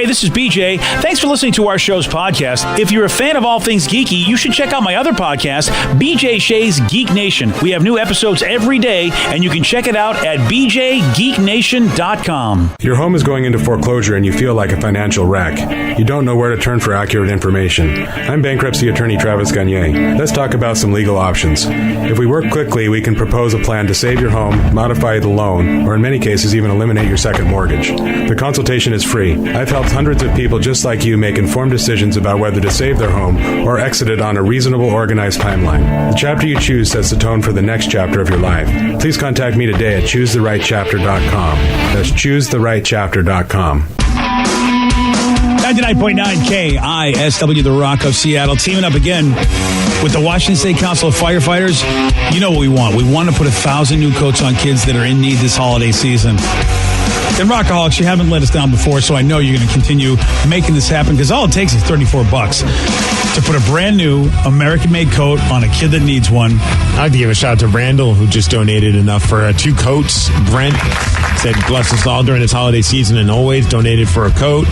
Hey, this is BJ. Thanks for listening to our show's podcast. If you're a fan of all things geeky, you should check out my other podcast, BJ Shea's Geek Nation. We have new episodes every day, and you can check it out at bjgeeknation.com. Your home is going into foreclosure and you feel like a financial wreck. You don't know where to turn for accurate information. I'm bankruptcy attorney Travis Gagne. Let's talk about some legal options. If we work quickly, we can propose a plan to save your home, modify the loan, or in many cases even eliminate your second mortgage. The consultation is free. I've helped hundreds of people just like you make informed decisions about whether to save their home or exit it on a reasonable, organized timeline. The chapter you choose sets the tone for the next chapter of your life. Please contact me today at choosetherightchapter.com. That's choosetherightchapter.com. 99.9 KISW, the Rock of Seattle, teaming up again with the Washington State Council of Firefighters. You know what we want. We want to put 1,000 new coats on kids that are in need this holiday season. And Rockaholics, you haven't let us down before, so I know you're going to continue making this happen, because all it takes is $34 to put a brand new American-made coat on a kid that needs one. I'd like to give a shout out to Randall, who just donated enough for 2 coats. Brent said, bless us all during this holiday season, and always donated for a coat.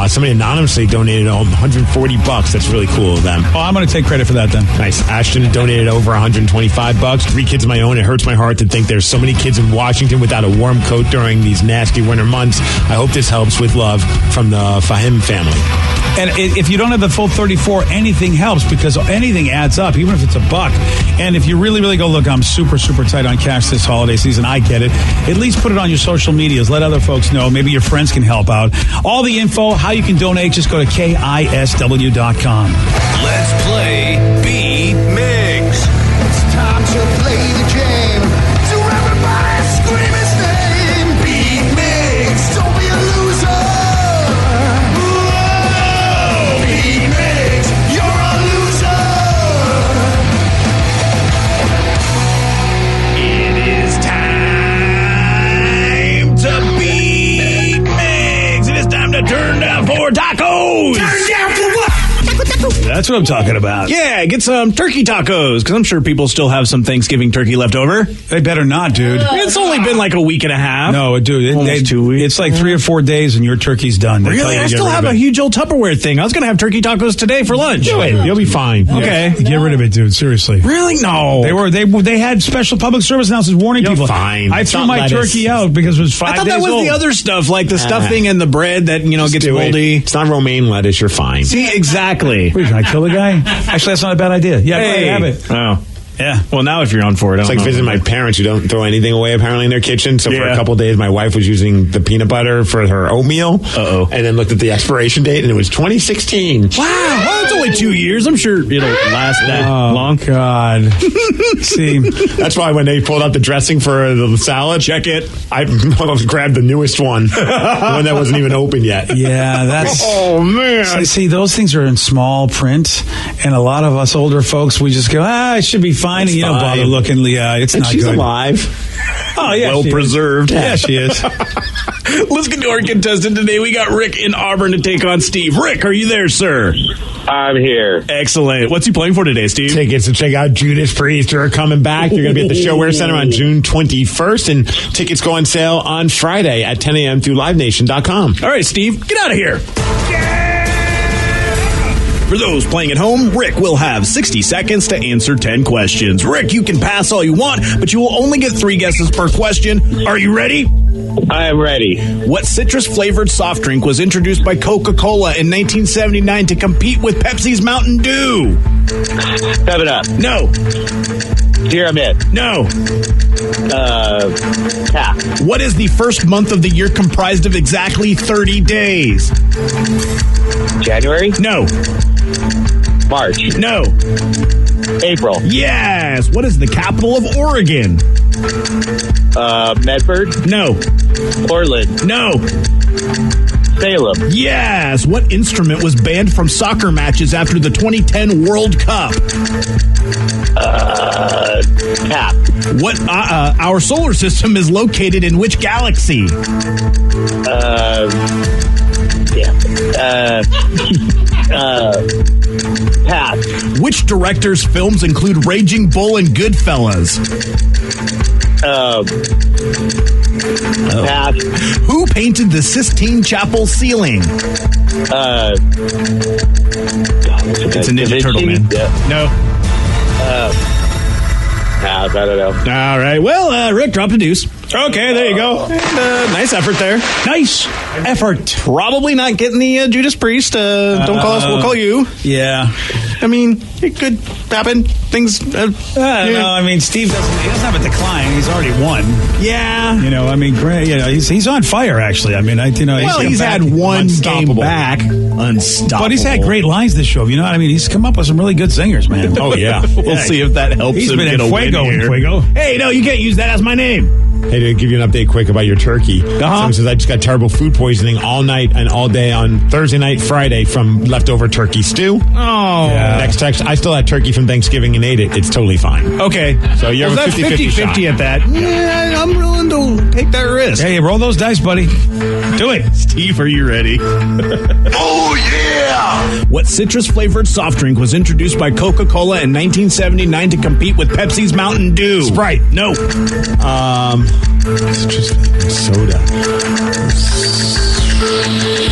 Somebody anonymously donated $140. That's really cool of them. Oh, I'm going to take credit for that then. Nice. Ashton donated over $125. 3 kids of my own. It hurts my heart to think there's so many kids in Washington without a warm coat during these nasty winter months. I hope this helps with love from the Fahim family. And if you don't have the full 34, anything helps, because anything adds up, even if it's $1. And if you really, really go, look, I'm super, super tight on cash this holiday season, I get it. At least put it on your social medias. Let other folks know. Maybe your friends can help out. All the info, how you can donate, just go to KISW.com. Let's play Beat Migs. It's time to play the game. So everybody scream his name. Beat Migs. Don't be a loser. Whoa. Beat Migs. You're a loser. It is time to beat Migs. It is time to turn down for tacos. Turn down for what? That's what I'm talking about. Yeah, get some turkey tacos, because I'm sure people still have some Thanksgiving turkey left over. They better not, dude. It's only been like a week and a half. No, dude. Almost 2 weeks. It's like 3 or 4 days and your turkey's done. They tell Really? you I to get still rid have of a it. huge old Tupperware thing. I was going to have turkey tacos today for lunch. Do it. You'll be fine. Okay. Get rid of it, dude. Seriously. Really? No. They had special public service announcements warning You're people. fine. I It's threw not my lettuce. turkey out because it was 5 I thought days that was old. the other stuff, like the stuffing and the bread that, gets Do it. moldy. It's not romaine lettuce. You're fine. See, exactly. Wait, can I kill the guy? Actually, that's not a bad idea. Yeah, go ahead, have it. Oh. Yeah. Well, now if you're on for it, It's like visiting my parents who don't throw anything away apparently in their kitchen. So for Yeah. a couple of days, my wife was using the peanut butter for her oatmeal. Uh-oh. And then looked at the expiration date, and it was 2016. Wow. Well, it's only 2 years. I'm sure it'll last that long. God. See, That's why when they pulled out the dressing for the salad, check it. I grabbed the newest one, the one that wasn't even open yet. yeah, that's... Oh man! See, those things are in small print, and a lot of us older folks, we just go, it should be fine, and you don't bother fine. looking. It's And not she's good. alive. Oh, yeah, Well she is. preserved. Yeah, she is. Let's get to our contestant today. We got Rick in Auburn to take on Steve. Rick, are you there, sir? I'm here. Excellent. What's he playing for today, Steve? Tickets to check out Judas Priest are coming back. They're going to be at the ShoWare Center on June 21st, and tickets go on sale on Friday at 10 a.m. through LiveNation.com. All right, Steve, get out of here. For those playing at home, Rick will have 60 seconds to answer 10 questions. Rick, you can pass all you want, but you will only get 3 guesses per question. Are you ready? I am ready. What citrus-flavored soft drink was introduced by Coca-Cola in 1979 to compete with Pepsi's Mountain Dew? 7-Up. No. Pyramid. No. Tap. What is the first month of the year comprised of exactly 30 days? January. No. March. No. April. Yes. What is the capital of Oregon? Medford. No. Portland. No. Salem. Yes. What instrument was banned from soccer matches after the 2010 World Cup? Tap. What? Our solar system is located in which galaxy? Pass. Which director's films include Raging Bull and Goodfellas? Pass. Who painted the Sistine Chapel ceiling? It's a Ninja Turtle, man. Yeah. No. Pass. I don't know. All right. Well, Rick dropped a deuce. Okay, there you go. And, nice effort there. Nice effort. Probably not getting the Judas Priest. Don't call us. We'll call you. Yeah. I mean, it could happen. Things. No, I mean, Steve doesn't have a decline. He's already won. Yeah. You know, I mean, he's on fire, actually. I mean, he's had one game back. Unstoppable. But he's had great lines this show. You know what I mean? He's come up with some really good singers, man. Oh, yeah. We'll see if that helps He's him been get in a win here. Fuego. Hey, no, you can't use that as my name. Hey, to give you an update quick about your turkey. Someone says, I just got terrible food poisoning all night and all day on Thursday night, Friday from leftover turkey stew. Oh. Yeah. Next text, I still had turkey from Thanksgiving and ate it. It's totally fine. Okay. So you have a 50-50 shot. 50-50 at that. Yeah, I'm willing to take that risk. Hey, roll those dice, buddy. Do it. Steve, are you ready? Oh, yeah! What citrus-flavored soft drink was introduced by Coca-Cola in 1979 to compete with Pepsi's Mountain Dew? Sprite. No. Citrus soda.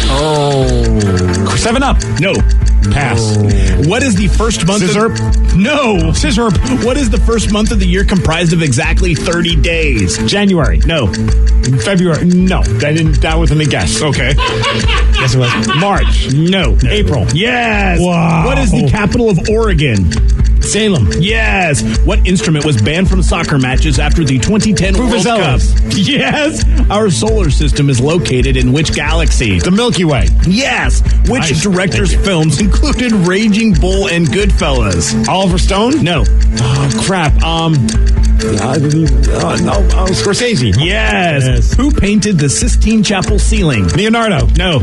Oh. 7-Up. No. Pass. What is the first month Scissor? No. Scissor. What is the first month of the year comprised of exactly 30 days? January. No. February. No. That wasn't a guess. Okay. Yes, it was. March. No. April. Yes. Wow. What is the capital of Oregon? Salem. Yes. What instrument was banned from soccer matches after the 2010 World Cup? Yes. Our solar system is located in which galaxy? The Milky Way. Yes. Which Nice. director's films included Raging Bull and Goodfellas? Oliver Stone? No. Oh, crap. Scorsese. Yes. Who painted the Sistine Chapel ceiling? Leonardo. No.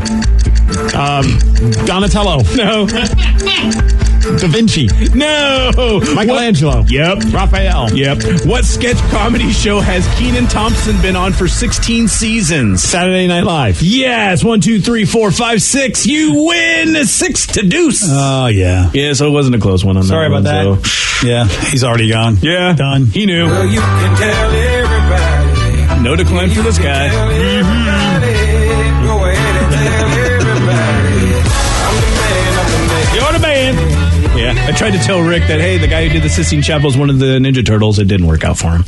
Donatello. No. Da Vinci. No. Michelangelo. Yep. Raphael. Yep. What sketch comedy show has Kenan Thompson been on for 16 seasons? Saturday Night Live. Yes. 1, 2, 3, 4, 5, 6. You win 6 to deuce. Oh, yeah. Yeah, so it wasn't a close one on Sorry that about one. that. Yeah, he's already gone. Yeah. Done. He knew. Well, you can tell everybody. No decline for this guy. Tell everybody. Go ahead and tell everybody. I'm the man. You're the man. Yeah, I tried to tell Rick that, hey, the guy who did the Sistine Chapel is one of the Ninja Turtles. It didn't work out for him.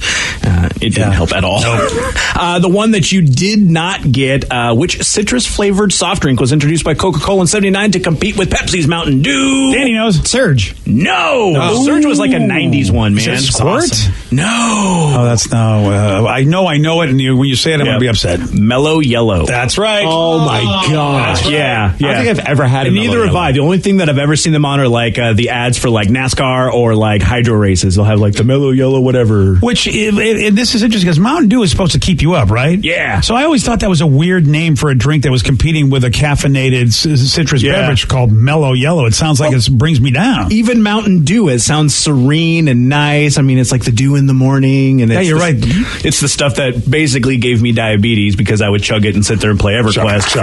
It didn't help at all. The one that you did not get, which citrus-flavored soft drink was introduced by Coca-Cola in 79 to compete with Pepsi's Mountain Dew? Danny knows. Surge. No. Surge was like a 90s one, man. Is it Squirt? Awesome. No. Oh, that's no. I know it, and when you say it, I'm going to be upset. Mellow Yellow. That's right. Oh, my gosh. Yeah. I don't think I've ever had And a neither Mellow have I. Yellow. The only thing that I've ever seen them on are like the ads for like NASCAR or like hydro races. They'll have like the Mellow Yellow, whatever. Which, this is interesting because Mountain Dew is supposed to keep you up, right? Yeah. So I always thought that was a weird name for a drink that was competing with a caffeinated citrus beverage called Mellow Yellow. It sounds like it brings me down. Even Mountain Dew, it sounds serene and nice. I mean, it's like the dew in the morning. And it's you're right. It's the stuff that basically gave me diabetes because I would chug it and sit there and play EverQuest for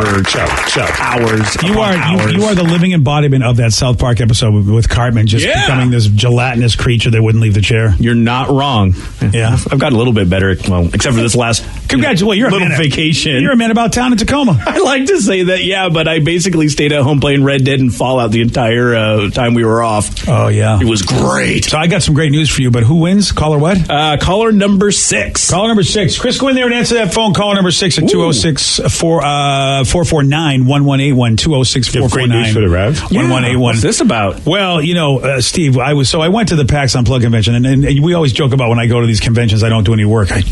hours. You are the living embodiment of that South Park episode with Cartman just becoming this gelatinous creature that wouldn't leave the chair. You're not wrong. Yeah. I've gotten a little bit better. Well, except for this last Congratulations. You're little a man vacation. You're a man about town in Tacoma. I like to say that, yeah, but I basically stayed at home playing Red Dead and Fallout the entire time we were off. Oh, yeah. It was great. So I got some great news for you, but who wins? Caller what? Caller number 6. Caller number 6. Chris, go in there and answer that phone. Caller number 6 at 206-449-1181. 206-449. for the Rev? 1181. What's this about? Well, Steve, I went to the PAX Unplugged convention, and we always joke about when I go to these conventions, I don't do any work. I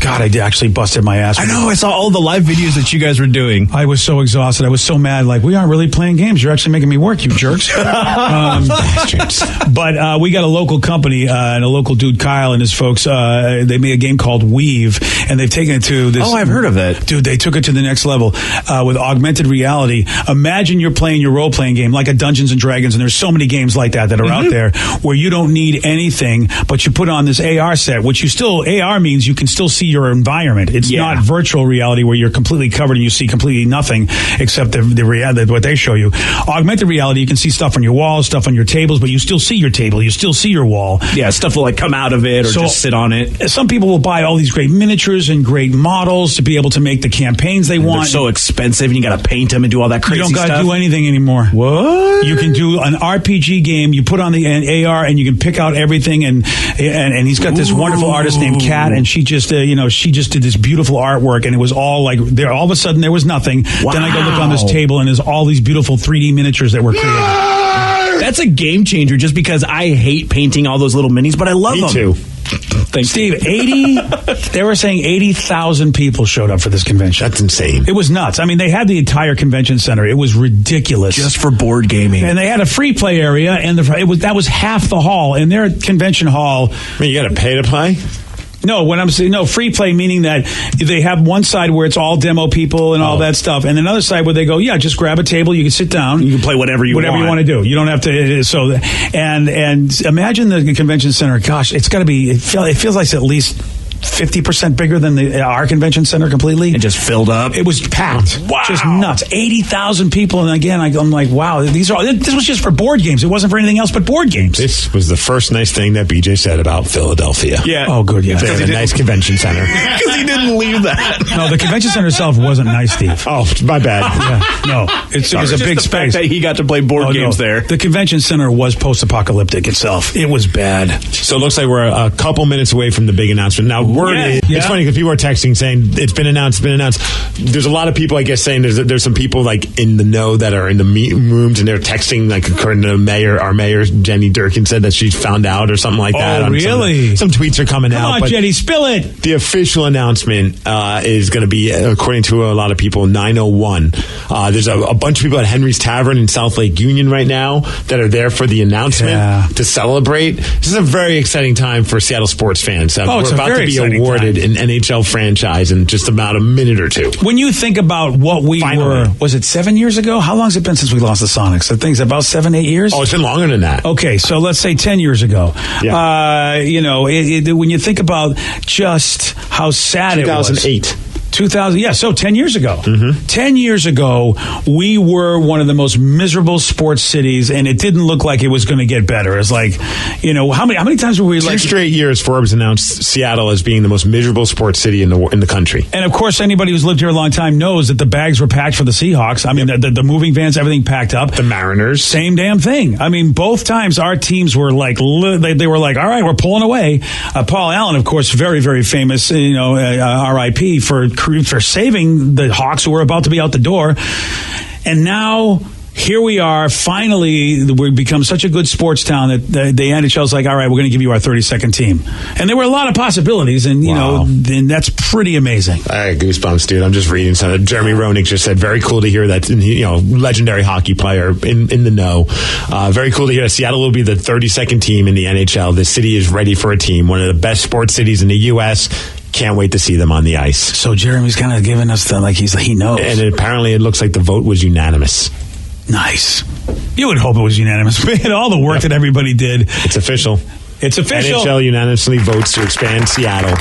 actually busted my ass. I know. I saw all the live videos that you guys were doing. I was so exhausted. I was so mad. Like, we aren't really playing games. You're actually making me work, you jerks. Bastards. But we got a local company and a local dude, Kyle, and his folks. They made a game called Weave, and they've taken it to this. Oh, I've heard of it. Dude, they took it to the next level with augmented reality. Imagine you're playing your role-playing game like a Dungeons & Dragons, and there's so many games like that are out there where you don't need anything, but you put on this AR set, which AR means you can still see your environment. It's not virtual reality where you're completely covered and you see completely nothing except the reality, what they show you. Augmented reality, you can see stuff on your walls, stuff on your tables, but you still see your table, you still see your wall. Yeah, stuff will like come out of it or just sit on it. Some people will buy all these great miniatures and great models to be able to make the campaigns they want. They're so expensive, and you got to paint them and do all that crazy stuff. You don't got to do anything anymore. What? You can do an RPG game. You put on the AR and you can pick out everything. And he's got this wonderful artist named Kat, and she just did this beautiful artwork, and it was all like there. All of a sudden, there was nothing. Wow. Then I go look on this table, and there's all these beautiful 3D miniatures that were created. That's a game changer. Just because I hate painting all those little minis, but I love them. Me too. Thanks, Steve. They were saying 80,000 people showed up for this convention. That's insane. It was nuts. I mean, they had the entire convention center. It was ridiculous. Just for board gaming. And they had a free play area, and that was half the hall. In their convention hall. I mean, you got to pay to play? No, when I'm saying free play, meaning that they have one side where it's all demo people and all that stuff, and another side where they go, just grab a table, you can sit down, you can play whatever you want to do. You don't have to. So, and imagine the convention center. Gosh, it's got to be. It feels like it's at least 50% bigger than our convention center completely. It just filled up. It was packed. Wow. Just nuts. 80,000 people. And again, I'm like, wow, this was just for board games. It wasn't for anything else but board games. This was the first nice thing that BJ said about Philadelphia. Yeah. Oh, good, yeah. They have a nice convention center. Because he didn't leave that. No, the convention center itself wasn't nice, Steve. Oh, my bad. No, it was a big the space. Fact that he got to play board games there. The convention center was post-apocalyptic itself. It was bad. So it looks like we're a couple minutes away from the big announcement. Now, it's funny because people are texting saying it's been announced. There's a lot of people, I guess, saying there's some people like in the know that are in the meeting rooms and they're texting, like according to our mayor, Jenny Durkin, said that she's found out or something like that. Oh, really? Some tweets are coming out. Come on, Jenny, spill it. The official announcement is going to be, according to a lot of people, 9:01. There's a bunch of people at Henry's Tavern in South Lake Union right now that are there for the announcement to celebrate. This is a very exciting time for Seattle sports fans. We're about to be awarded an NHL franchise in just about a minute or two. When you think about what we were, was it 7 years ago? How long has it been since we lost the Sonics? I think it's about 7-8 years. Oh, it's been longer than that. Okay, so let's say 10 years ago. Yeah. When you think about just how sad it was. 2008. 2000, so 10 years ago. Mm-hmm. 10 years ago, we were one of the most miserable sports cities, and it didn't look like it was going to get better. It's like, how many times were we like... 2 straight years, Forbes announced Seattle as being the most miserable sports city in the country. And of course, anybody who's lived here a long time knows that the bags were packed for the Seahawks. I mean, the moving vans, everything packed up. The Mariners. Same damn thing. I mean, both times our teams were like, they were like, all right, we're pulling away. Paul Allen, of course, very, very famous, R.I.P. for saving the Hawks who were about to be out the door. And now here we are. Finally, we've become such a good sports town that the NHL's like, all right, we're going to give you our 32nd team. And there were a lot of possibilities, and and that's pretty amazing. I got goosebumps, dude. I'm just reading something. Jeremy Roenick just said, very cool to hear that, legendary hockey player in the know. Very cool to hear that Seattle will be the 32nd team in the NHL. The city is ready for a team. One of the best sports cities in the U.S. Can't wait to see them on the ice. So Jeremy's kind of giving us he knows. And apparently it looks like the vote was unanimous. Nice. You would hope it was unanimous. Man, all the work that everybody did. It's official. It's official. NHL unanimously votes to expand Seattle.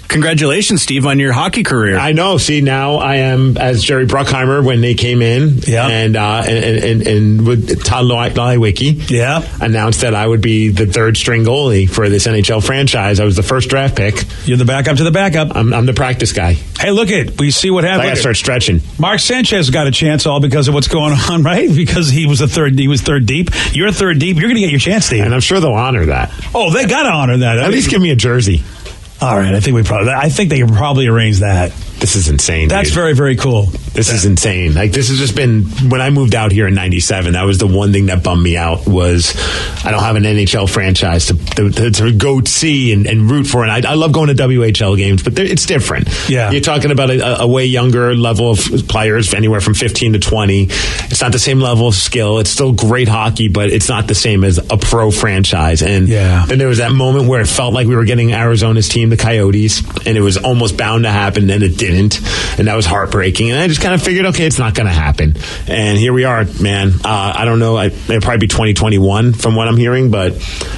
Congratulations, Steve, on your hockey career. I know. See, now I am, as Jerry Bruckheimer, when they came in and with Todd Leiweke announced that I would be the third string goalie for this NHL franchise. I was the first draft pick. You're the backup to the backup. I'm the practice guy. Hey, we see what happened. I got to start stretching. Mark Sanchez got a chance all because of what's going on, right? Because he was third deep. You're third deep. You're going to get your chance, Steve. And I'm sure they'll honor that. Oh, they got to honor that. At least give me a jersey. All right, I think they can probably arrange that. This is insane. That's dude. very, very cool. This is insane. Like, this has just been, when I moved out here in 97, that was the one thing that bummed me out was I don't have an NHL franchise to go see and root for. And I love going to WHL games, but it's different. Yeah. You're talking about a way younger level of players, anywhere from 15 to 20. It's not the same level of skill. It's still great hockey, but it's not the same as a pro franchise. And then there was that moment where it felt like we were getting Arizona's team, the Coyotes, and it was almost bound to happen, and it did. didn't, and that was heartbreaking. And I just kind of figured, okay, it's not going to happen. And here we are, man. I don't know. It'll probably be 2021 from what I'm hearing, but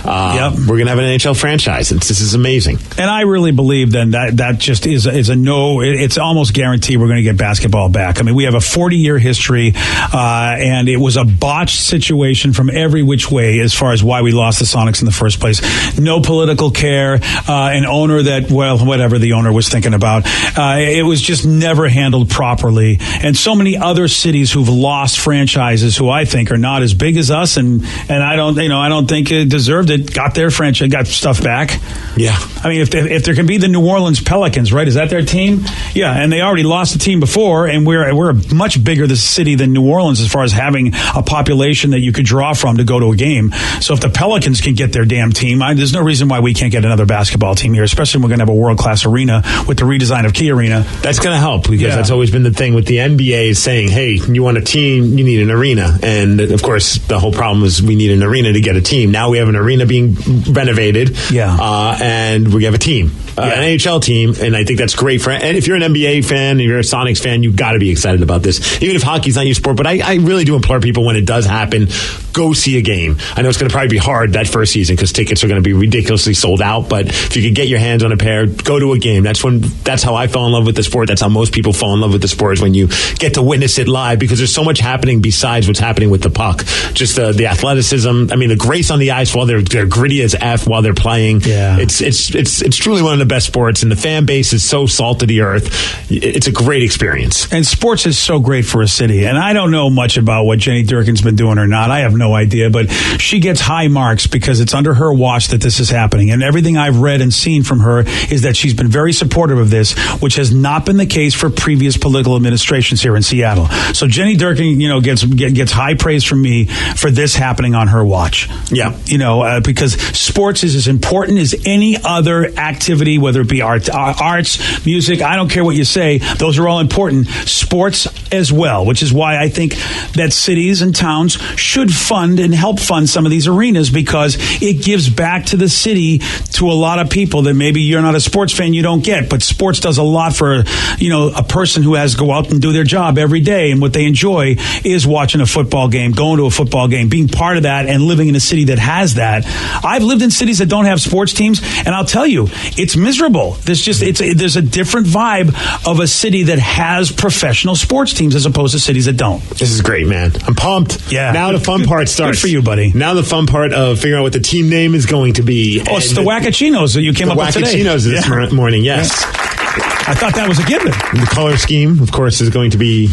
we're going to have an NHL franchise. This is amazing. And I really believe then that just is a no. It's almost guaranteed we're going to get basketball back. I mean, we have a 40-year history, and it was a botched situation from every which way as far as why we lost the Sonics in the first place. No political care, an owner that, well, whatever the owner was thinking about. It was just never handled properly. And so many other cities who've lost franchises who I think are not as big as us, and I don't think it deserved it, got their franchise, got stuff back. Yeah. I mean, if there can be the New Orleans Pelicans, right? Is that their team? Yeah, and they already lost the team before, and we're a much bigger city than New Orleans as far as having a population that you could draw from to go to a game. So if the Pelicans can get their damn team, there's no reason why we can't get another basketball team here, especially when we're going to have a world-class arena with the redesign of Key Arena. That's going to help because that's always been the thing with the NBA saying, hey, you want a team, you need an arena. And, of course, the whole problem is we need an arena to get a team. Now we have an arena being renovated, and we have a team, an NHL team, and I think that's great. And if you're an NBA fan, if you're a Sonics fan, you've got to be excited about this, even if hockey's not your sport. But I really do implore people, when it does happen, go see a game. I know it's going to probably be hard that first season because tickets are going to be ridiculously sold out, but if you could get your hands on a pair, go to a game. That's how I fell in love with the sport. That's how most people fall in love with the sport, is when you get to witness it live, because there's so much happening besides what's happening with the puck. Just the athleticism. I mean, the grace on the ice while they're gritty as F while they're playing. Yeah. It's truly one of the best sports, and the fan base is so salt of the earth. It's a great experience. And sports is so great for a city. And I don't know much about what Jenny Durkin's been doing or not. I have no idea, but she gets high marks because it's under her watch that this is happening. And everything I've read and seen from her is that she's been very supportive of this, which has not been the case for previous political administrations here in Seattle. So Jenny Durkin, gets high praise from me for this happening on her watch. Yeah. Because sports is as important as any other activity, whether it be arts, music, I don't care what you say, those are all important. Sports as well, which is why I think that cities and towns should fund and help fund some of these arenas, because it gives back to the city to a lot of people that maybe you're not a sports fan, you don't get, but sports does a lot for a person who has to go out and do their job every day, and what they enjoy is watching a football game, going to a football game, being part of that, and living in a city that has that. I've lived in cities that don't have sports teams, and I'll tell you, it's miserable. There's a different vibe of a city that has professional sports teams as opposed to cities that don't. This is great, man. I'm pumped. Yeah. Now the fun part starts. Good for you, buddy. Now the fun part of figuring out what the team name is going to be. Oh, it's the Wackachinos that you came up with today. The Wackachinos this morning, yes. Yeah. I thought that was a given. The color scheme, of course, is going to be...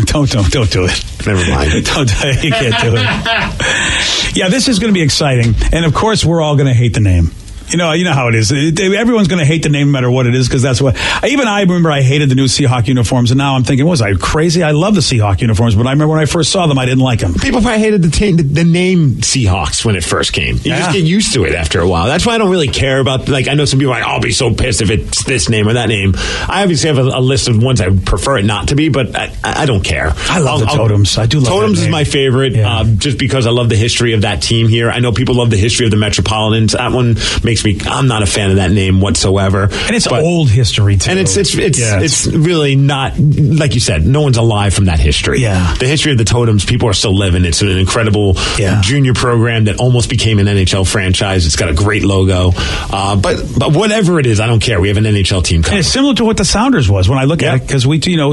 Don't do it. Never mind. You can't do it. Yeah, this is going to be exciting. And, of course, we're all going to hate the name. You know how it is. Everyone's going to hate the name no matter what it is, because that's what... Even I remember I hated the new Seahawk uniforms, and now I'm thinking, was I crazy? I love the Seahawk uniforms, but I remember when I first saw them, I didn't like them. People probably hated the name Seahawks when it first came. You just get used to it after a while. That's why I don't really care about... I know some people are like, I'll be so pissed if it's this name or that name. I obviously have a list of ones I would prefer it not to be, but I don't care. I love the Totems. I do love Totems is my favorite, just because I love the history of that team here. I know people love the history of the Metropolitans. That one makes me... I'm not a fan of that name whatsoever. And it's old history, too. And it's really not, like you said, no one's alive from that history. Yeah. The history of the Totems, people are still living. It's an incredible junior program that almost became an NHL franchise. It's got a great logo. But whatever it is, I don't care. We have an NHL team coming. And it's similar to what the Sounders was when I look at it, because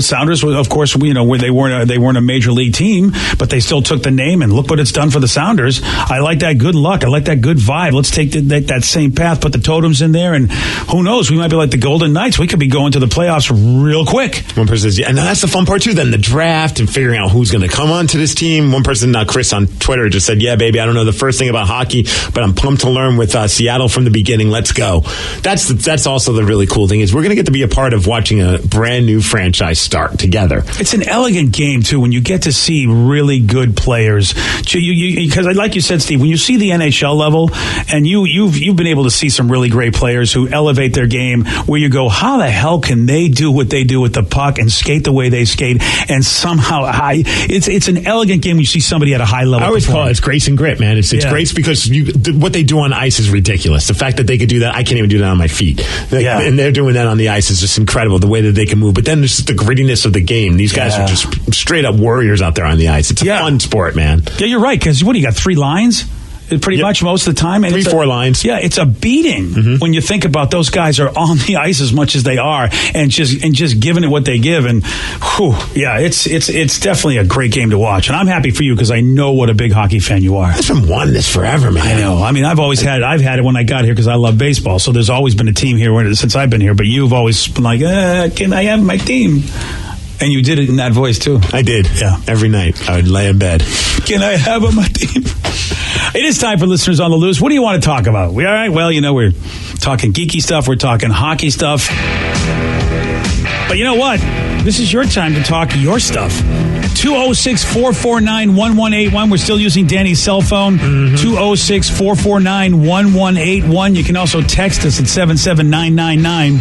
Sounders, of course, they weren't a major league team, but they still took the name, and look what it's done for the Sounders. I like that good luck. I like that good vibe. Let's take that same path, put the Totems in there, and who knows, we might be like the Golden Knights. We could be going to the playoffs real quick. One person says, and that's the fun part too, then the draft and figuring out who's going to come onto this team. One person, Chris on Twitter, just said, yeah, baby, I don't know the first thing about hockey, but I'm pumped to learn with Seattle from the beginning. Let's go. That's also the really cool thing, is we're going to get to be a part of watching a brand new franchise start together. It's an elegant game too when you get to see really good players. Because like you said, Steve, when you see the NHL level, and you've been able to see some really great players who elevate their game where you go, how the hell can they do what they do with the puck and skate the way they skate and somehow it's an elegant game when you see somebody at a high level. I always call it grace and grit, man. It's grace because what they do on ice is ridiculous. The fact that they could do that, I can't even do that on my feet. And they're doing that on the ice is just incredible, the way that they can move. But then there's just the grittiness of the game. These guys are just straight up warriors out there on the ice. It's a fun sport, man. Yeah, you're right, because what do you got, 3 lines? Pretty much most of the time. And 3-4 lines. Yeah, it's a beating when you think about those guys are on the ice as much as they are and just giving it what they give. And it's definitely a great game to watch. And I'm happy for you because I know what a big hockey fan you are. I've been wanting this forever, man. I know. I mean, I've had it when I got here because I love baseball. So there's always been a team here since I've been here. But you've always been like, can I have my team? And you did it in that voice, too. I did. Yeah. Every night. I would lay in bed. Can I have my team? It is time for Listeners on the Loose. What do you want to talk about? We all right? Well, we're talking geeky stuff. We're talking hockey stuff. But you know what? This is your time to talk your stuff. 206-449-1181. We're still using Danny's cell phone. 206-449-1181. You can also text us at 77999.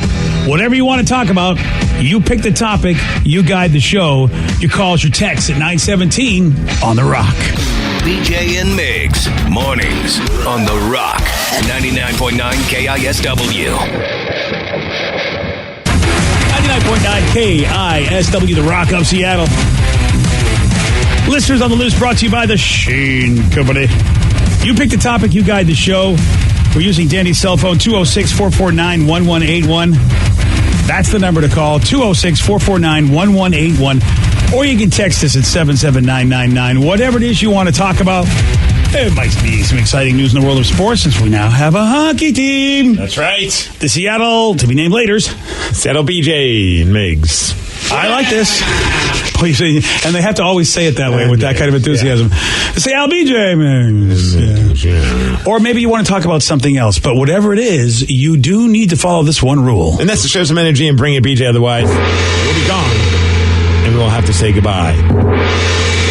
Whatever you want to talk about, you pick the topic, you guide the show. Your calls, your texts at 917 on The Rock. BJ and Migs, mornings on The Rock, 99.9 KISW. 99.9 KISW, The Rock of Seattle. Listeners on the Loose brought to you by the Sheen Company. You pick the topic, you guide the show. We're using Danny's cell phone, 206-449-1181. That's the number to call, 206-449-1181. Or you can text us at 77999. Whatever it is you want to talk about. It might be some exciting news in the world of sports since we now have a hockey team. That's right. The Seattle, to be named later, Seattle BJ and Migs. I like this. And they have to always say it that way with that kind of enthusiasm. Say, LBJ, Migs. Yeah. Or maybe you want to talk about something else. But whatever it is, you do need to follow this one rule. And that's to show some energy and bring it, BJ. Otherwise, we'll be gone. And we'll have to say goodbye.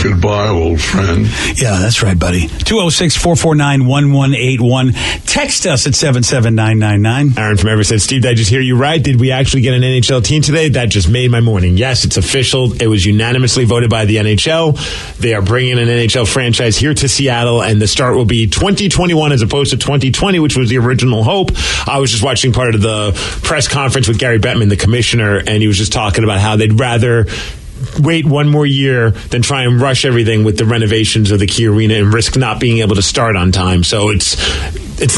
Goodbye, old friend. Yeah, that's right, buddy. 206-449-1181. Text us at 77999. Aaron from Everett said, Steve, did I just hear you right? Did we actually get an NHL team today? That just made my morning. Yes, it's official. It was unanimously voted by the NHL. They are bringing an NHL franchise here to Seattle, and the start will be 2021 as opposed to 2020, which was the original hope. I was just watching part of the press conference with Gary Bettman, the commissioner, and he was just talking about how they'd rather wait one more year than try and rush everything with the renovations of the Key Arena and risk not being able to start on time. So it's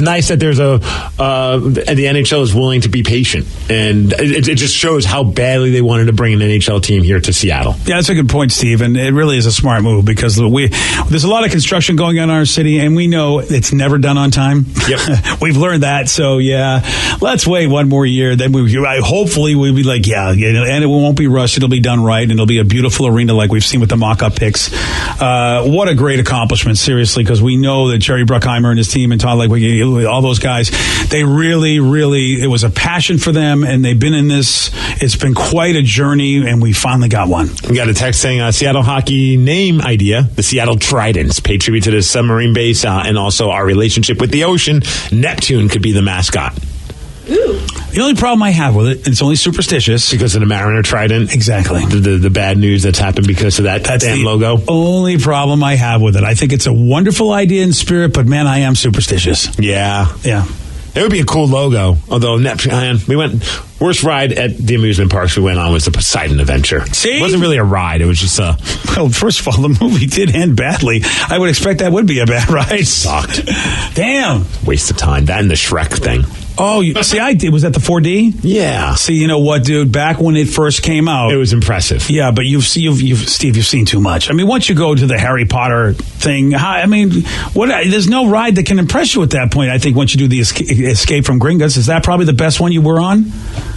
nice that there's the NHL is willing to be patient, and it just shows how badly they wanted to bring an NHL team here to Seattle. Yeah, that's a good point, Steve, and it really is a smart move because there's a lot of construction going on in our city, and we know it's never done on time. Yep. We've learned that, so yeah, let's wait one more year. Then hopefully we'll be like, and it won't be rushed. It'll be done right, and it'll be a beautiful arena like we've seen with the mock-up picks. What a great accomplishment, seriously, because we know that Jerry Bruckheimer and his team and Todd Legwig, all those guys, they really, it was a passion for them, and they've been in this. It's been quite a journey, and we finally got one. We got a text saying Seattle hockey name idea, the Seattle Tridents, pay tribute to the submarine base and also our relationship with the ocean. Neptune could be the mascot. Ooh. The only problem I have with it, it's only superstitious. Because of the Mariner Trident? Exactly. The bad news that's happened because of that's damn logo? Only problem I have with it. I think it's a wonderful idea in spirit, but man, I am superstitious. Yeah. Yeah. It would be a cool logo. Although, we went, worst ride at the amusement parks we went on was the Poseidon Adventure. See? It wasn't really a ride. It was just Well, first of all, the movie did end badly. I would expect that would be a bad ride. It sucked. Damn. Waste of time. That and the Shrek thing. Oh, see, I did. Was that the 4D? Yeah. See, you know what, dude? Back when it first came out, it was impressive. Yeah, but Steve, you've seen too much. I mean, once you go to the Harry Potter thing, there's no ride that can impress you at that point. I think once you do the Escape from Gringotts, is that probably the best one you were on?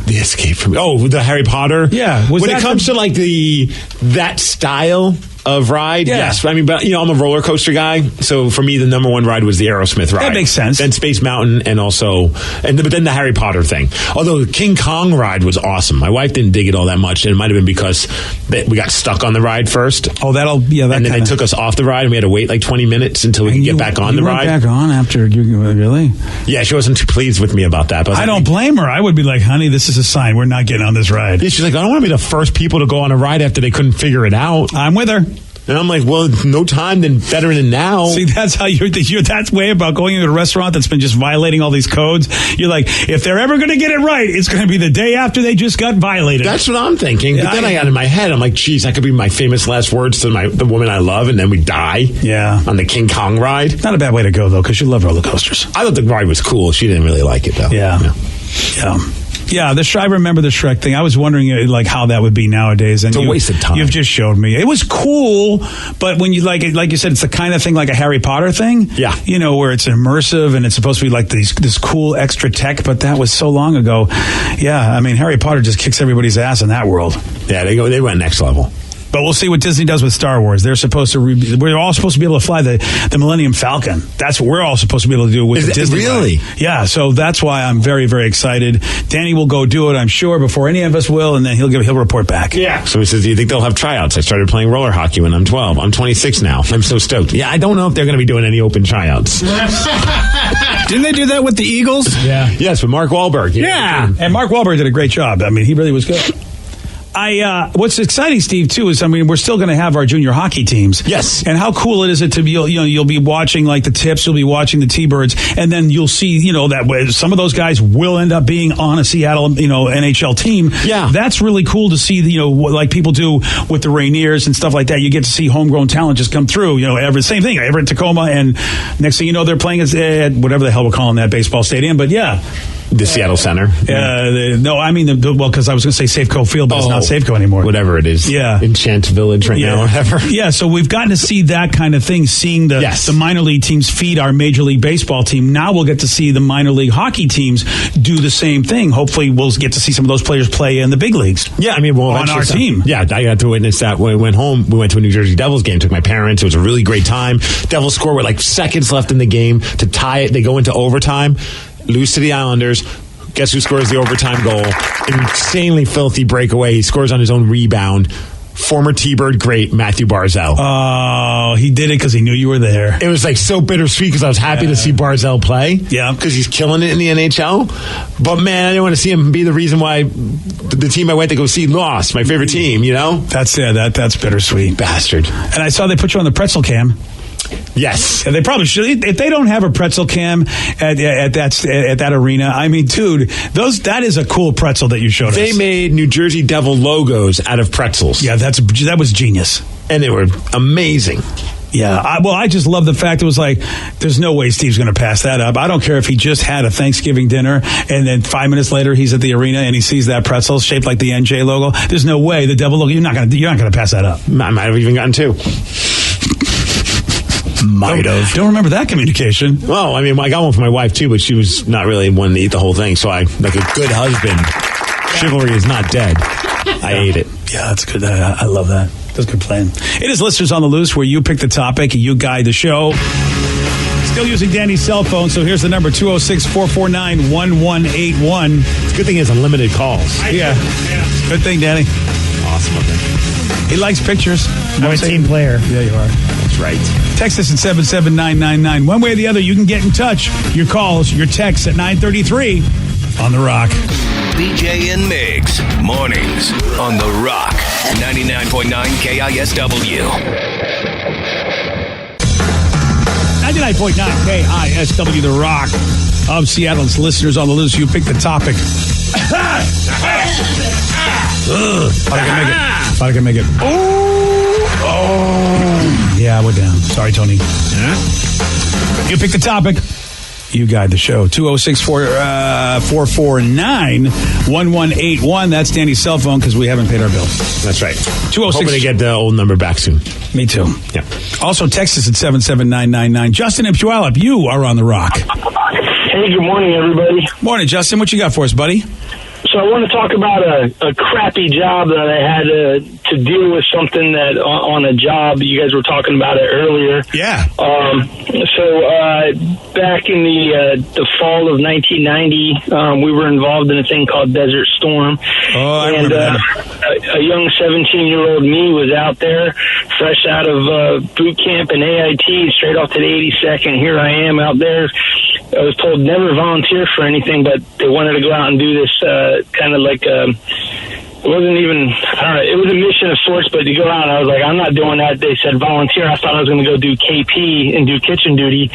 The Escape from the Harry Potter. Yeah. When it comes to like that style, of ride. Yeah. Yes. I mean, but I'm a roller coaster guy. So for me, the number one ride was the Aerosmith ride. That makes sense. Then Space Mountain but then the Harry Potter thing. Although the King Kong ride was awesome. My wife didn't dig it all that much, and it might have been because we got stuck on the ride first. Oh, and then they took us off the ride, and we had to wait like 20 minutes until we could get back on the ride. Back on after really? Yeah, she wasn't too pleased with me about that. But I don't blame her. I would be like, honey, this is a sign. We're not getting on this ride. Yeah, she's like, I don't want to be the first people to go on a ride after they couldn't figure it out. I'm with her. And I'm like, well, no time then better than now. See, that's how that's way about going into a restaurant that's been just violating all these codes. You're like, if they're ever going to get it right, it's going to be the day after they just got violated. That's what I'm thinking. But then I got in my head, I'm like, geez, that could be my famous last words to the woman I love, and then we die. Yeah. On the King Kong ride. Not a bad way to go, though, because you love roller coasters. I thought the ride was cool. She didn't really like it, though. Yeah. Yeah, I remember the Shrek thing. I was wondering like how that would be nowadays. And it's a waste of time. You've just showed me. It was cool, but when you like you said, it's the kind of thing like a Harry Potter thing. Yeah. Where it's immersive and it's supposed to be like this cool extra tech, but that was so long ago. Yeah, I mean, Harry Potter just kicks everybody's ass in that world. Yeah, they went next level. But we'll see what Disney does with Star Wars. We're all supposed to be able to fly the Millennium Falcon. That's what we're all supposed to be able to do with the Disney. Really? Ride. Yeah. So that's why I'm very, very excited. Danny will go do it, I'm sure, before any of us will, and then he'll report back. Yeah. So he says, do you think they'll have tryouts? I started playing roller hockey when I'm 12. I'm 26 now. I'm so stoked. Yeah, I don't know if they're going to be doing any open tryouts. Didn't they do that with the Eagles? Yeah. Yes, with Mark Wahlberg. Yeah. And Mark Wahlberg did a great job. I mean, he really was good. What's exciting, Steve, too, is we're still going to have our junior hockey teams. Yes. And how cool it is to be, you'll be watching like the Tips, you'll be watching the T-Birds, and then you'll see, that some of those guys will end up being on a Seattle, NHL team. Yeah. That's really cool to see, like people do with the Rainiers and stuff like that. You get to see homegrown talent just come through, same thing, Everett, Tacoma, and next thing you know, they're playing at whatever the hell we're calling that baseball stadium, but yeah. The Seattle Center. No, I mean, because I was going to say Safeco Field, but it's not Safeco anymore. Whatever it is. Yeah. Enchant Village now, or whatever. Yeah, so we've gotten to see that kind of thing, seeing the minor league teams feed our Major League Baseball team. Now we'll get to see the minor league hockey teams do the same thing. Hopefully we'll get to see some of those players play in the big leagues. Yeah, I mean, on our team. Yeah, I got to witness that when we went home. We went to a New Jersey Devils game, took my parents. It was a really great time. Devils score with like seconds left in the game to tie it. They go into overtime, lose to the Islanders. Guess who scores the overtime goal? An insanely filthy breakaway. He scores on his own rebound. Former T-Bird great, Matthew Barzal. Oh, he did it because he knew you were there. It was like so bittersweet because I was happy to see Barzal play. Yeah. Because he's killing it in the NHL. But man, I didn't want to see him be the reason why the team I went to go see lost. My favorite team, That's bittersweet. Bastard. And I saw they put you on the pretzel cam. Yes. Yeah, they probably should. If they don't have a pretzel cam at that arena, I mean, dude, that is a cool pretzel that you showed us. They made New Jersey Devil logos out of pretzels. Yeah, that was genius. And they were amazing. Yeah, I just love the fact it was like, there's no way Steve's going to pass that up. I don't care if he just had a Thanksgiving dinner and then 5 minutes later he's at the arena and he sees that pretzel shaped like the NJ logo. There's no way the Devil logo. You're not going to pass that up. I might have even gotten two. Might have. Don't remember that communication. Well, I mean, I got one for my wife too, but she was not really one to eat the whole thing. So like a good husband, chivalry is not dead. I ate it. Yeah, that's good. I love that. That's good plan. It is Listeners on the Loose, where you pick the topic, you guide the show. Still using Danny's cell phone, so here's the number, 206-449-1181. It's a good thing he has unlimited calls. Yeah. Good thing, Danny. Awesome. Okay. He likes pictures. I'm a team player. Yeah, you are. That's right. Text us at 77999. One way or the other, you can get in touch. Your calls, your texts at 933 on The Rock. BJ and Migs, mornings on The Rock, 99.9 KISW. 99.9 KISW, The Rock of Seattle's Listeners on the Loose. You pick the topic. Thought I could make it. Oh. Yeah, we're down. Sorry, Tony. Yeah. You pick the topic. You guide the show. 206-449-1181. That's Danny's cell phone because we haven't paid our bill. That's right. 206. Hoping to get the old number back soon. Me too. Yeah. Also, text us at 77999. Justin and Puyallup, you are on The Rock. Hey, good morning, everybody. Morning, Justin. What you got for us, buddy? So I want to talk about a crappy job that I had to deal with something that on a job. You guys were talking about it earlier. Yeah. So back in the fall of 1990, we were involved in a thing called Desert Storm. Oh, I remember that. A young 17-year-old me was out there, fresh out of boot camp and AIT, straight off to the 82nd. Here I am out there. I was told never volunteer for anything, but they wanted to go out and do this kind of like it wasn't even, I don't know, it was a mission of sorts, but to go out, and I was like, I'm not doing that. They said volunteer. I thought I was going to go do KP and do kitchen duty.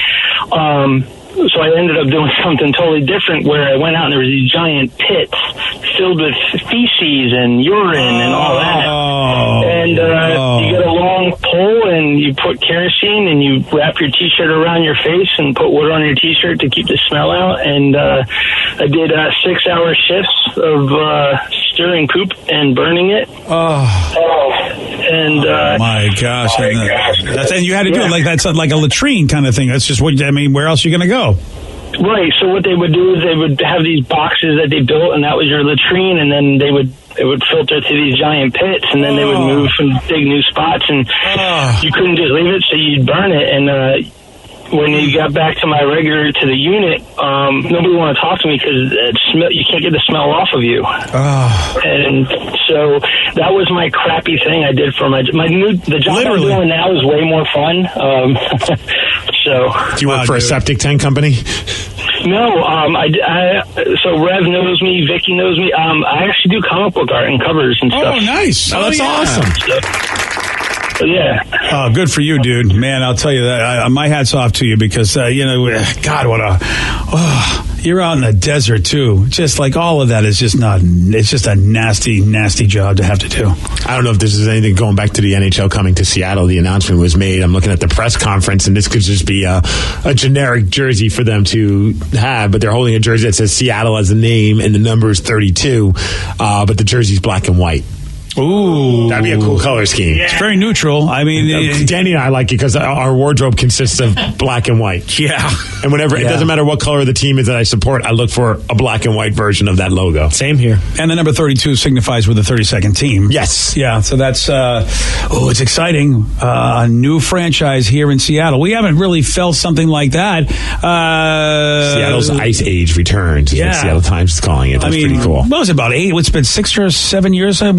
So I ended up doing something totally different where I went out and there was these giant pits filled with feces and urine and all that. And you get a long pole and you put kerosene and you wrap your T-shirt around your face and put wood on your T-shirt to keep the smell out. And I did 6-hour shifts of stirring poop and burning it. My gosh. And you had to do it like that's like a latrine kind of thing. That's just what, I mean, where else are you going to go? Right. So what they would do is they would have these boxes that they built, and that was your latrine, and then it would filter to these giant pits, and then they would move and dig new spots, and you couldn't just leave it, so you'd burn it. And when you got back to my regular to the unit, nobody wanted to talk to me because you can't get the smell off of you. And so that was my crappy thing I did for the job I'm doing now is way more fun. So do you work for a septic tank company? No, so Rev knows me, Vicky knows me. I actually do comic book art and covers and stuff. Oh, nice! Oh, that's awesome. Yeah. Oh, good for you, dude. Man, I'll tell you that. My hat's off to you because, God, you're out in the desert, too. Just like all of that is just not, it's just a nasty, nasty job to have to do. I don't know if this is anything going back to the NHL coming to Seattle. The announcement was made. I'm looking at the press conference, and this could just be a generic jersey for them to have, but they're holding a jersey that says Seattle as a name, and the number is 32, but the jersey's black and white. Ooh. That'd be a cool color scheme. Yeah. It's very neutral. I mean, Danny and I like it because our wardrobe consists of black and white. Yeah. And whenever, it doesn't matter what color the team is that I support, I look for a black and white version of that logo. Same here. And the number 32 signifies we're the 32nd team. Yes. Yeah, so that's, it's exciting. A new franchise here in Seattle. We haven't really felt something like that. Seattle's Ice Age returns is what Seattle Times is calling it. That's pretty cool. What was it, about 8? It's been 6 or 7 years when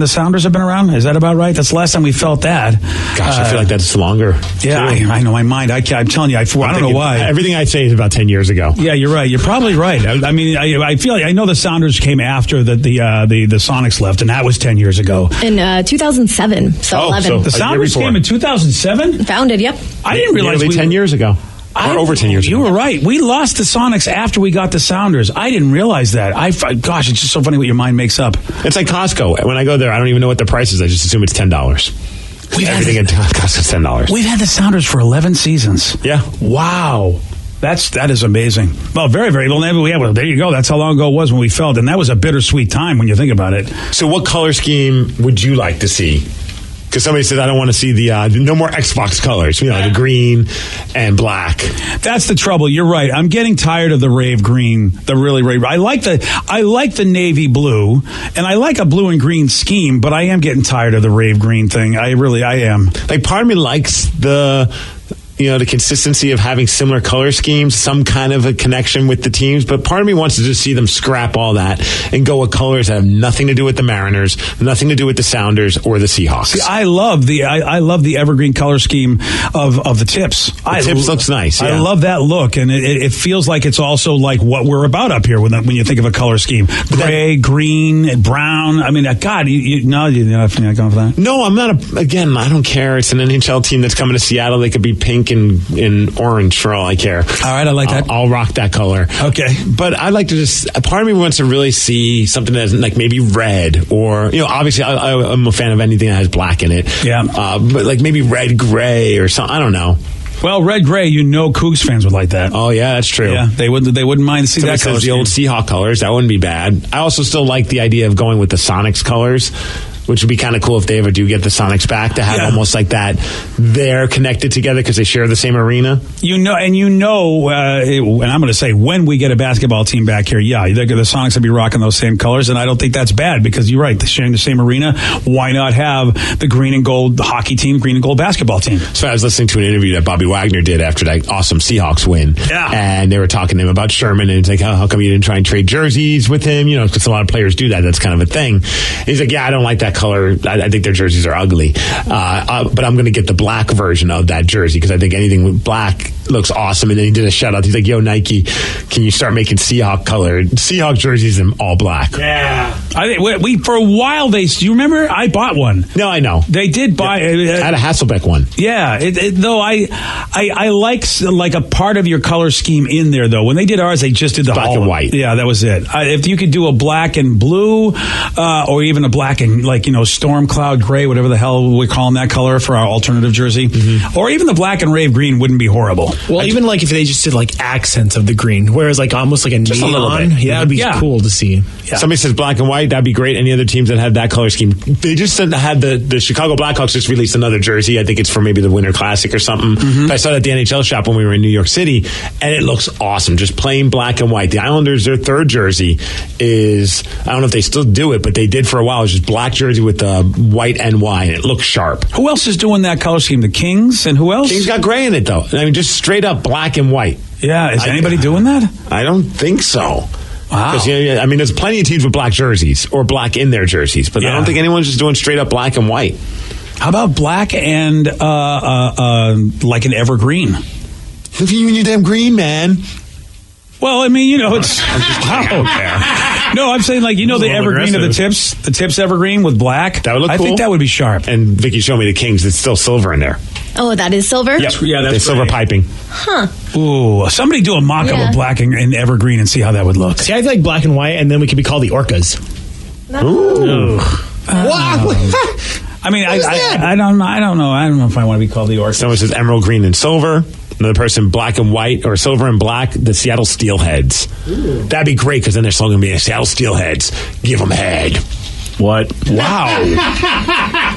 the Sounders have been around. Is that about right? That's the last time we felt that. Gosh, I feel like that's longer. Yeah, I know. My mind. I'm telling you, I don't know why. Everything I say is about 10 years ago. Yeah, you're right. You're probably right. I mean, I feel like I know the Sounders came after the Sonics left, and that was 10 years ago. In 2007, so 11. So the Sounders came in 2007? Founded, yep. I didn't realize nearly 10 years ago. Over 10 years ago. You were right. We lost the Sonics after we got the Sounders. I didn't realize that. Gosh, it's just so funny what your mind makes up. It's like Costco. When I go there, I don't even know what the price is. I just assume it's $10. Everything at Costco is $10. We've had the Sounders for 11 seasons. Yeah. Wow. That is amazing. Well, very, very well. There you go. That's how long ago it was when we felt, and that was a bittersweet time when you think about it. So what color scheme would you like to see? Because somebody said, I don't want to see the no more Xbox colors, the green and black. That's the trouble. You're right. I'm getting tired of the rave green, the really rave. I like the navy blue, and I like a blue and green scheme, but I am getting tired of the rave green thing. I am. Like, part of me likes the consistency of having similar color schemes, some kind of a connection with the teams, but part of me wants to just see them scrap all that and go with colors that have nothing to do with the Mariners, nothing to do with the Sounders or the Seahawks. See, I love the evergreen color scheme of the tips. The tips looks nice. Yeah. I love that look, and it feels like it's also like what we're about up here when you think of a color scheme: gray, green, brown. I mean, God, you're not going for that. No, I'm not. Again, I don't care. It's an NHL team that's coming to Seattle. They could be pink and orange for all I care. All right, I like that. I'll rock that color. Okay. But I'd like to part of me wants to really see something that's like maybe red or, obviously I'm a fan of anything that has black in it. Yeah. But like maybe red, gray or something. I don't know. Well, red, gray, Cougs fans would like that. Oh, yeah, that's true. Yeah, they wouldn't mind to see that color. The old Seahawk colors, that wouldn't be bad. I also still like the idea of going with the Sonics colors. which would be kind of cool if they ever do get the Sonics back to have almost like that. They're connected together because they share the same arena. And I'm going to say when we get a basketball team back here, the Sonics will be rocking those same colors, and I don't think that's bad because you're right. They're sharing the same arena. Why not have the green and gold hockey team, green and gold basketball team? So I was listening to an interview that Bobby Wagner did after that awesome Seahawks win. Yeah. And they were talking to him about Sherman, and it's like, how come you didn't try and trade jerseys with him? Because a lot of players do that. That's kind of a thing. He's like, I don't like that color. I think their jerseys are ugly. But I'm going to get the black version of that jersey because I think anything with black looks awesome. And then he did a shout out. He's like, yo, Nike, can you start making Seahawk jerseys in all black? Yeah. I think we for a while do you remember? I bought one. No, I know. They did buy. I had a Hasselbeck one. Yeah. Though I like a part of your color scheme in there though. When they did ours, they just did the black and white. Yeah, that was it. If you could do a black and blue, or even a black and storm cloud gray, whatever the hell we're calling that color for our alternative jersey, or even the black and rave green wouldn't be horrible. Well, even if they just did accents of the green, whereas almost like a just neon, a little bit. that would be cool to see. Yeah. Somebody says black and white, that'd be great. Any other teams that have that color scheme? They just had the Chicago Blackhawks just released another jersey. I think it's for maybe the Winter Classic or something. I saw it at the NHL shop when we were in New York City, and it looks awesome. Just plain black and white. The Islanders, their third jersey is, I don't know if they still do it, but they did for a while. It was just black jersey with white NY, and it looks sharp. Who else is doing that color scheme? The Kings, and who else? Kings got gray in it, though. I mean, just straight up black and white. Yeah, is anybody doing that? I don't think so. Wow. There's plenty of teams with black jerseys or black in their jerseys, but I don't think anyone's just doing straight up black and white. How about black and like an evergreen? Look at you and your damn green, man. Well, I mean, it's... No, I'm saying the evergreen of the tips evergreen with black. That would look cool. I think that would be sharp. And Vicky showed me the Kings. It's still silver in there. Oh, that is silver? Yep. Yeah, that's silver piping. Huh. Ooh, somebody do a mock-up of black and evergreen and see how that would look. See, I like black and white, and then we could be called the Orcas. Ooh. Wow. I mean, I don't know. I don't know if I want to be called the Orcas. Someone says emerald green and silver. Another person, black and white, or silver and black, the Seattle Steelheads. Ooh. That'd be great, because then their slogan would be Seattle Steelheads, give them head. What? Wow.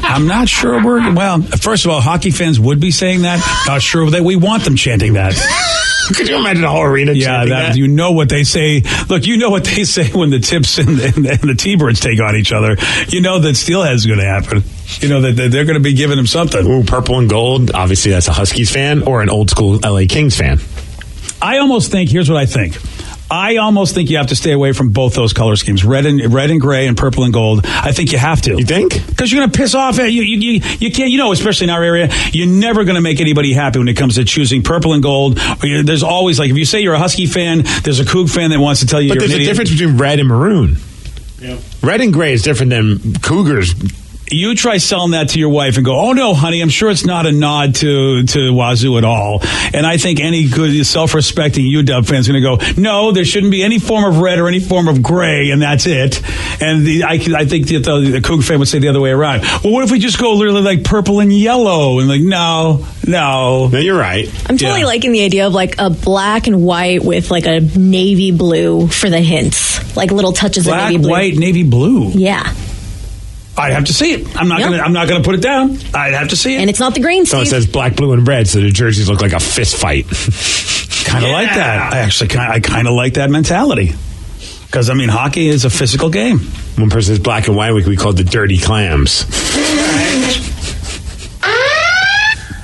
I'm not sure first of all, hockey fans would be saying that. Not sure that we want them chanting that. Could you imagine a whole arena chanting that? You know what they say. Look, you know what they say when the Tips and the T-Birds take on each other. You know that Steelhead's going to happen. You know that they're going to be giving them something. Ooh, purple and gold. Obviously, that's a Huskies fan or an old school LA Kings fan. Here's what I think. I almost think you have to stay away from both those color schemes, red and gray and purple and gold. I think you have to. You think? Because you're going to piss off. You can't, especially in our area, you're never going to make anybody happy when it comes to choosing purple and gold. There's always, if you say you're a Husky fan, there's a Coug fan that wants to tell you you're an idiot. But there's a difference between red and maroon. Yeah. Red and gray is different than Cougars. You try selling that to your wife and go, oh, no, honey, I'm sure it's not a nod to Wazoo at all. And I think any good self-respecting UW fan is going to go, no, there shouldn't be any form of red or any form of gray, and that's it. And I think the Coug fan would say the other way around. Well, what if we just go literally like purple and yellow? And no. No, you're right. I'm totally liking the idea of a black and white with a navy blue for the hints. Like little touches of navy blue. Black, white, navy blue. Yeah. I'd have to see it. I'm not gonna put it down. I'd have to see it. And it's not the green, So it says black, blue, and red, so the jerseys look like a fist fight. Kind of like that. I kind of like that mentality. Because, hockey is a physical game. One person says black and white, we could be called the Dirty Clams.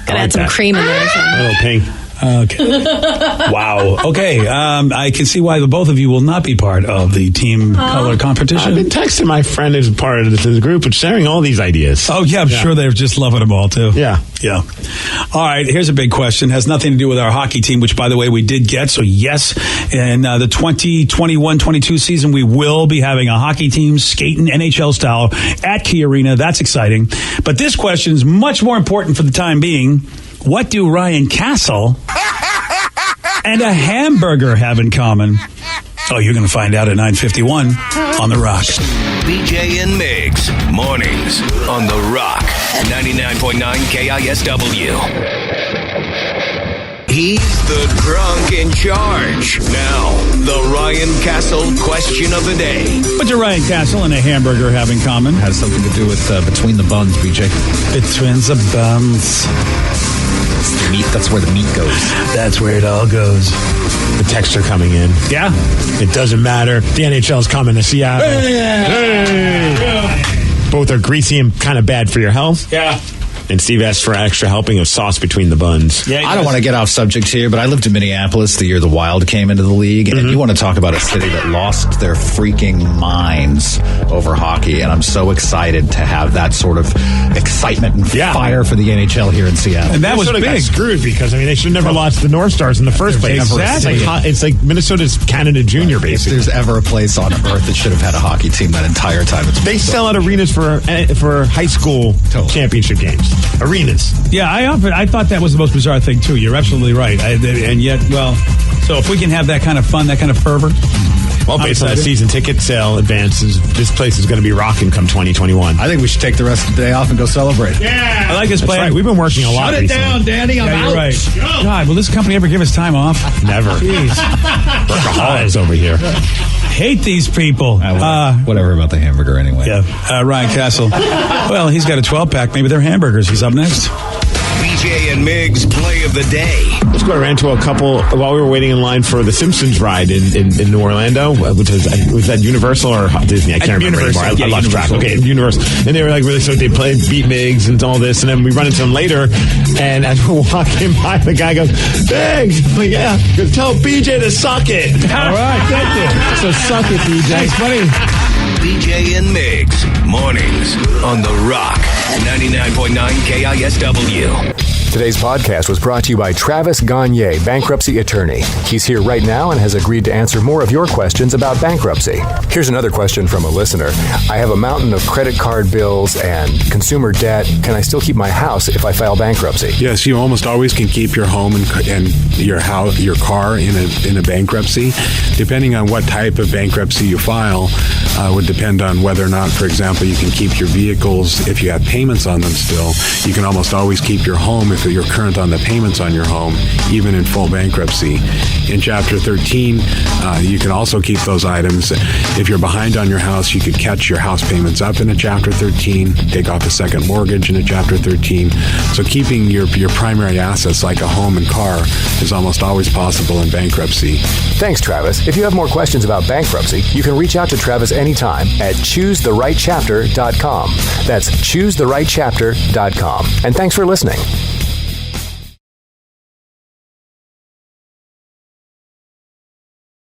Gotta add some cream in there. A little pink. Okay. Wow. Okay. I can see why the both of you will not be part of the team color competition. I've been texting my friend who's part of the group and sharing all these ideas. Oh, yeah. I'm sure they're just loving them all, too. Yeah. Yeah. All right. Here's a big question. Has nothing to do with our hockey team, which, by the way, we did get. So, yes, in the 2021-22 season, we will be having a hockey team skating NHL style at Key Arena. That's exciting. But this question is much more important for the time being. What do Ryan Castle and a hamburger have in common? Oh, you're going to find out at 9:51 on The Rock. BJ and Migs, mornings on The Rock, 99.9 KISW. He's the drunk in charge. Now, the Ryan Castle question of the day. What do Ryan Castle and a hamburger have in common? Has something to do with between the buns, BJ. Between the buns. It's the meat. That's where the meat goes. That's where it all goes. The texture coming in. Yeah. It doesn't matter. The NHL's coming to Seattle. Hey. Both are greasy and kind of bad for your health. Yeah. And Steve asked for an extra helping of sauce between the buns. Yeah, I don't want to get off subject here, but I lived in Minneapolis the year the Wild came into the league, and you want to talk about a city that lost their freaking minds over hockey, and I'm so excited to have that sort of excitement and fire for the NHL here in Seattle. And that was Minnesota big. got screwed because, I mean, they should have never lost the North Stars in the first place. Exactly. It's like Minnesota's Canada Junior, basically. If there's ever a place on earth that should have had a hockey team that entire time, it's They sell out arenas for high school championship games. Arenas. Yeah, I thought that was the most bizarre thing, too. You're absolutely right. And yet, well, so if we can have that kind of fun, that kind of fervor. Well, based on the season ticket sale advances, this place is going to be rocking come 2021. I think we should take the rest of the day off and go celebrate. Yeah, I like this plan. Right. We've been working a lot Shut it recently. down, Danny. I'm out. You're right. God, will this company ever give us time off? Never. Jeez. Workaholics over here. Hate these people. Whatever about the hamburger anyway. Yeah, Ryan Castle. Well, he's got a 12-pack. Maybe they're hamburgers. He's up next. BJ and Migs play of the day. Let's go. I ran into a couple while we were waiting in line for the Simpsons ride in New Orlando, which was that Universal or Disney? I can't remember anymore. I lost track. Okay, Universal. And they were like really so they played Beat Migs and all this, and then we run into them later. And as we're walking by, the guy goes, "Migs," I'm like, yeah. He goes, "Tell BJ to suck it." All right, thank you. So suck it, BJ. Thanks, buddy. BJ and Migs, mornings on The Rock, 99.9 KISW. Today's podcast was brought to you by Travis Gagne, bankruptcy attorney. He's here right now and has agreed to answer more of your questions about bankruptcy. Here's another question from a listener. I have a mountain of credit card bills and consumer debt. Can I still keep my house if I file bankruptcy? Yes, you almost always can keep your home and your house, your car in a bankruptcy. Depending on what type of bankruptcy you file, would depend on whether or not, for example, you can keep your vehicles if you have payments on them still. You can almost always keep your home if you're current on the payments on your home, even in full bankruptcy. In Chapter 13, you can also keep those items. If you're behind on your house, you could catch your house payments up in a Chapter 13, take off a second mortgage in a Chapter 13. So keeping your primary assets like a home and car is almost always possible in bankruptcy. Thanks, Travis. If you have more questions about bankruptcy, you can reach out to Travis anytime at choosetherightchapter.com. That's choosetherightchapter.com. And thanks for listening.